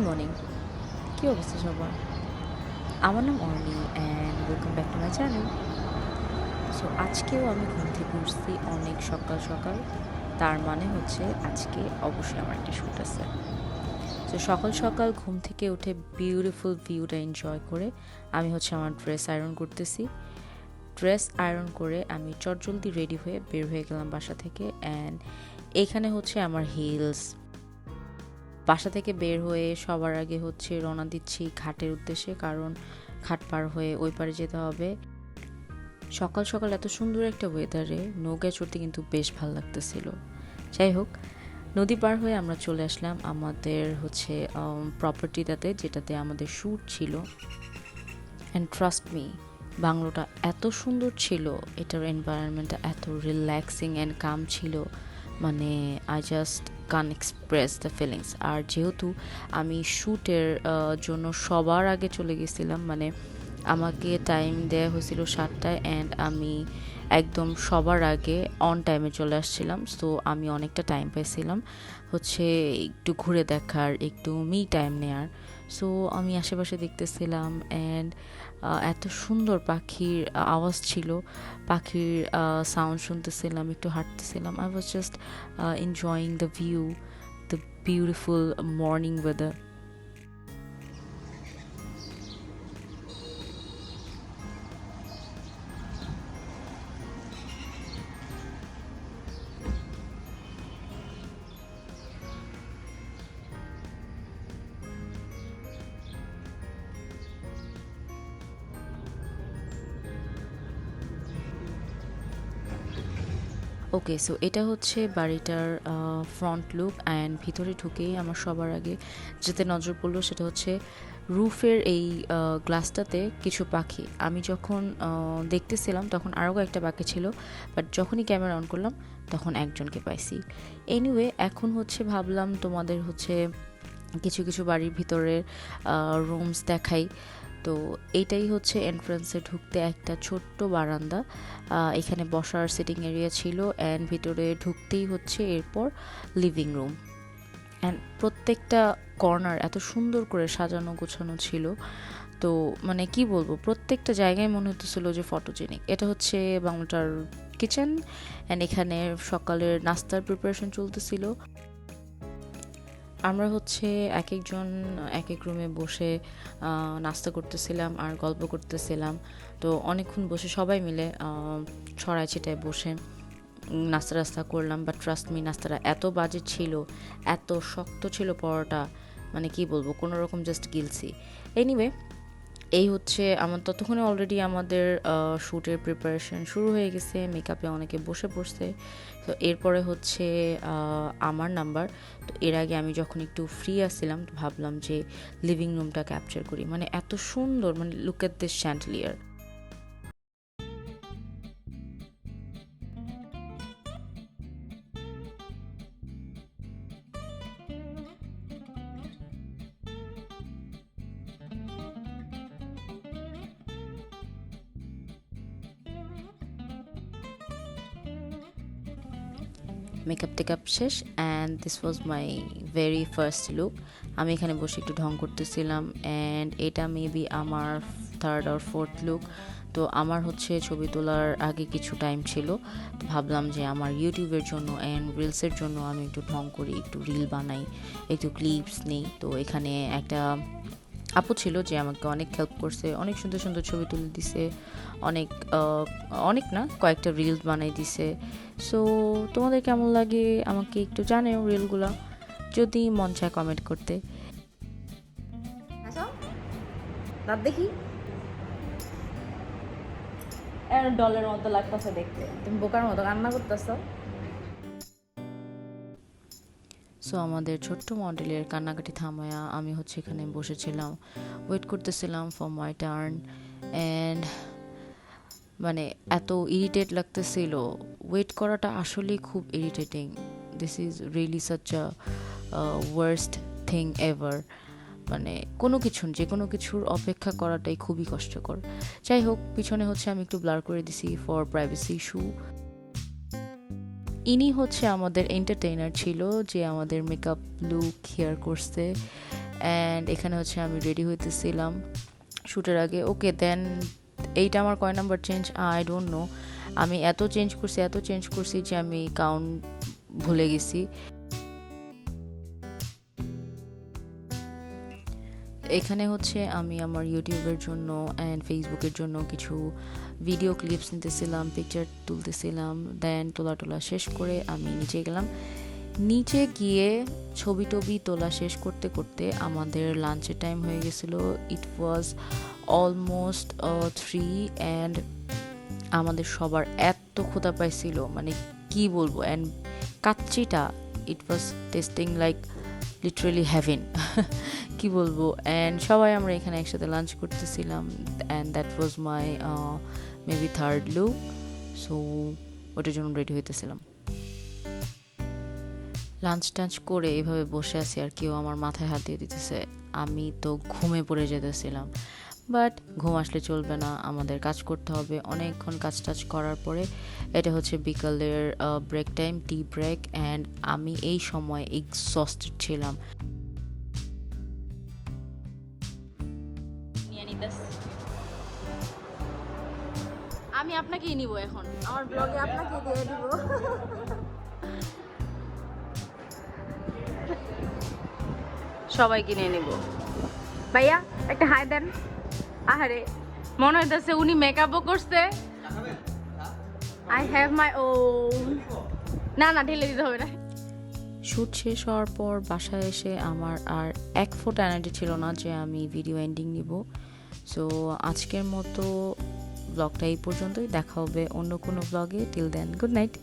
Good morning. কী অবস্থা সবার? আমার নাম Orni and welcome back to my channel. So আজকেও আমি ঘুম থেকে উঠছি অনেক সকাল সকাল। তার মানে হচ্ছে আজকে অবশ্যই আমার একটা শ্যুট আছে। সো সকাল সকাল ঘুম থেকে উঠে বিউটিফুল ভিউটা এনজয় করে আমি হচ্ছে আমার ড্রেস আয়রন করতেছি। ড্রেস আয়রন করে আমি চটজলদি রেডি হয়ে বের হয়ে গেলাম বাসা থেকে। অ্যান্ড এখানে হচ্ছে আমার হিলস। বাসা থেকে বের হয়ে সবার আগে হচ্ছে রওনা দিচ্ছি ঘাটের উদ্দেশ্যে, কারণ ঘাট পার হয়ে ওই পারে যেতে হবে। সকাল সকাল এত সুন্দর একটা ওয়েদারে নৌকায় চড়তে কিন্তু বেশ ভালো লাগতেছিল। যাই হোক, নদী পার হয়ে আমরা চলে আসলাম আমাদের হচ্ছে প্রপার্টিটাতে, যেটাতে আমাদের শ্যুট ছিল। অ্যান্ড ট্রাস্ট মি, বাংলোটা এত সুন্দর ছিল, এটার এনভায়রনমেন্টটা এত রিল্যাক্সিং অ্যান্ড কাম ছিল, মানে আই জাস্ট কান এক্সপ্রেস দ্য ফিলিংস। আর যেহেতু আমি শ্যুটের জন্য সবার আগে চলে গেছিলাম, মানে আমাকে টাইম দেওয়া হয়েছিল 7টায় অ্যান্ড আমি একদম সবার আগে অন টাইমে চলে আসছিলাম। সো আমি অনেকটা টাইম পাইছিলাম হচ্ছে একটু ঘুরে দেখার, একটু মি টাইম নেয়ার। সো আমি আশেপাশে দেখতেছিলাম অ্যান্ড এত সুন্দর পাখির আওয়াজ ছিল, পাখির সাউন্ড শুনতেছিলাম, একটু হাঁটতেছিলাম। I was just enjoying the view, the beautiful morning weather. Okay, so এটা হচ্ছে বাড়িটার ফ্রন্ট লুক অ্যান্ড ভিতরে ঢুকেই আমার সবার আগে যেতে নজর পড়লো সেটা হচ্ছে রুফের এই গ্লাসটাতে কিছু পাখি। আমি যখন দেখতেছিলাম তখন আরও একটা পাখি ছিল, বাট যখনই ক্যামেরা অন করলাম তখন একজনকে পাইছি। এনিওয়ে, এখন হচ্ছে ভাবলাম তোমাদের হচ্ছে কিছু কিছু বাড়ির ভিতরের রুমস দেখাই। তো এইটাই হচ্ছে এন্ট্রান্সে ঢুকতে একটা ছোট্ট বারান্দা, এখানে বসার সিটিং এরিয়া ছিল অ্যান্ড ভিতরে ঢুকতেই হচ্ছে এরপর লিভিং রুম। অ্যান্ড প্রত্যেকটা কর্নার এত সুন্দর করে সাজানো গোছানো ছিল, তো মানে কি বলবো, প্রত্যেকটা জায়গায় মনে হতেছিল যে ফটোজেনিক। এটা হচ্ছে বাংলাটার কিচেন অ্যান্ড এখানে সকালের নাস্তার প্রিপারেশন চলতেছিল। আমরা হচ্ছে এক একজন এক এক রুমে বসে নাস্তা করতেছিলাম আর গল্প করতেছিলাম। তো অনেকক্ষণ বসে সবাই মিলে ছড়ায় ছিটায় বসে নাস্তা টাস্তা করলাম। বাট ট্রাস্ট মি, নাস্তাটা এত বাজে ছিল, এত শক্ত ছিল পরোটা, মানে কি বলবো, কোনো রকম জাস্ট গিলছি। এনিওয়ে, এই হচ্ছে আমার ততক্ষণে অলরেডি আমাদের শ্যুটের প্রিপারেশন শুরু হয়ে গেছে, মেকআপে অনেকে বসে পড়ছে। তো এরপরে হচ্ছে আমার নাম্বার। তো এর আগে আমি যখন একটু ফ্রি আসছিলাম ভাবলাম যে লিভিং রুমটা ক্যাপচার করি, মানে এত সুন্দর, মানে look at this chandelier. Makeup take up শেষ and this was my very first look. আমি এখানে বসে একটু ঢং করতেছিলাম অ্যান্ড এটা মেবি আমার থার্ড আর ফোর্থ লুক। তো আমার হচ্ছে ছবি তোলার আগে কিছু টাইম ছিল, তো ভাবলাম যে আমার ইউটিউবের জন্য অ্যান্ড রিলসের জন্য আমি একটু ঢং করি, একটু রিল বানাই, একটু ক্লিপস নিই। তো এখানে একটা আপু ছিল যে আমাকে অনেক হেল্প করছে, অনেক সুন্দর সুন্দর ছবি তুলে দিছে, অনেক অনেক না, কয়েকটা রিলস বানাই দিছে। সো তোমাদের কেমন লাগে আমাকে একটু জানাও রিলগুলো, যদি মন চায় কমেন্ট করতে। আসো দাঁত দেখি। ডলের মতো লাগতেছে দেখতে, তুমি বোকার মতো কান্না করতেছো। সো আমাদের ছোট্ট মডেলের কান্নাকাটি থামায়া আমি হচ্ছে এখানে বসেছিলাম, ওয়েট করতেছিলাম ফর মাই টার্ন। অ্যান্ড মানে এত ইরিটেট লাগতেছিল, ওয়েট করাটা আসলেই খুব irritating. This is really such a worst thing ever. মানে কোনো কিছু, যে কোনো কিছুর অপেক্ষা করাটাই খুবই কষ্টকর। যাই হোক, পিছনে হচ্ছে আমি একটু ব্লার করে দিছি ফর প্রাইভেসি ইস্যু। ইনি হচ্ছে আমাদের এন্টারটেইনার ছিল, যে আমাদের মেকআপ লুক হেয়ার করছে অ্যান্ড এখানে হচ্ছে আমি রেডি হইতেছিলাম শ্যুটের আগে। ওকে দেন এইটা আমার কয় number change I don't know. আমি এত চেঞ্জ করছি যে আমি কাউন্ট ভুলে গেছি। এখানে হচ্ছে আমি আমার ইউটিউবের জন্য অ্যান্ড ফেসবুকের জন্য কিছু ভিডিও ক্লিপস নিতেছিলাম, পিকচার তুলতেছিলাম। দেন তোলা শেষ করে আমি নিচে গেলাম। নিচে গিয়ে ছবি টবি তোলা শেষ করতে করতে আমাদের লাঞ্চের টাইম হয়ে গেছিলো। ইট ওয়াজ অলমোস্ট 3 অ্যান্ড আমাদের সবার এত ক্ষুধা পাইছিল, মানে কি বলবো। অ্যান্ড কাচ্চিটা it was tasting like literally heaven কি বলবো। অ্যান্ড সবাই আমরা এখানে একসাথে লাঞ্চ করতেছিলাম and that was my maybe third look. So ওটার জন্য রেডি হইতেছিলাম। লাঞ্চ টাঞ্চ করে এভাবে বসে আছি আর কেউ আমার মাথায় হাত দিয়ে দিতেছে। আমি তো ঘুমে পড়ে যেতেছিলাম, বাট ঘুম আসলে চলবে না, আমাদের কাজ করতে হবে। অনেকক্ষণ কাজ টাজ করার পরে এটা হচ্ছে বিকালের break time, tea break. And আমি এই সময় এক্সস্টেড ছিলাম। আমি আপনাকেই নিব এখন। আমার ব্লগে আপনাকে দিয়ে দিব। সবাইকে নিয়ে নিব। ভাইয়া একটা হাই দেন। আহারে, মনে হইতেছে উনি মেকআপও করছে। I have my own. না না, ঢেলে দিতে হবে না। শ্যুট শেষ হওয়ার পর বাসায় এসে আমার আর এক ফোঁটা এনার্জি ছিল না যে আমি ভিডিও এন্ডিং নিব। সো আজকের মতো ব্লগটা এই পর্যন্তই। দেখা হবে অন্য কোনো ব্লগে। Till then, good night.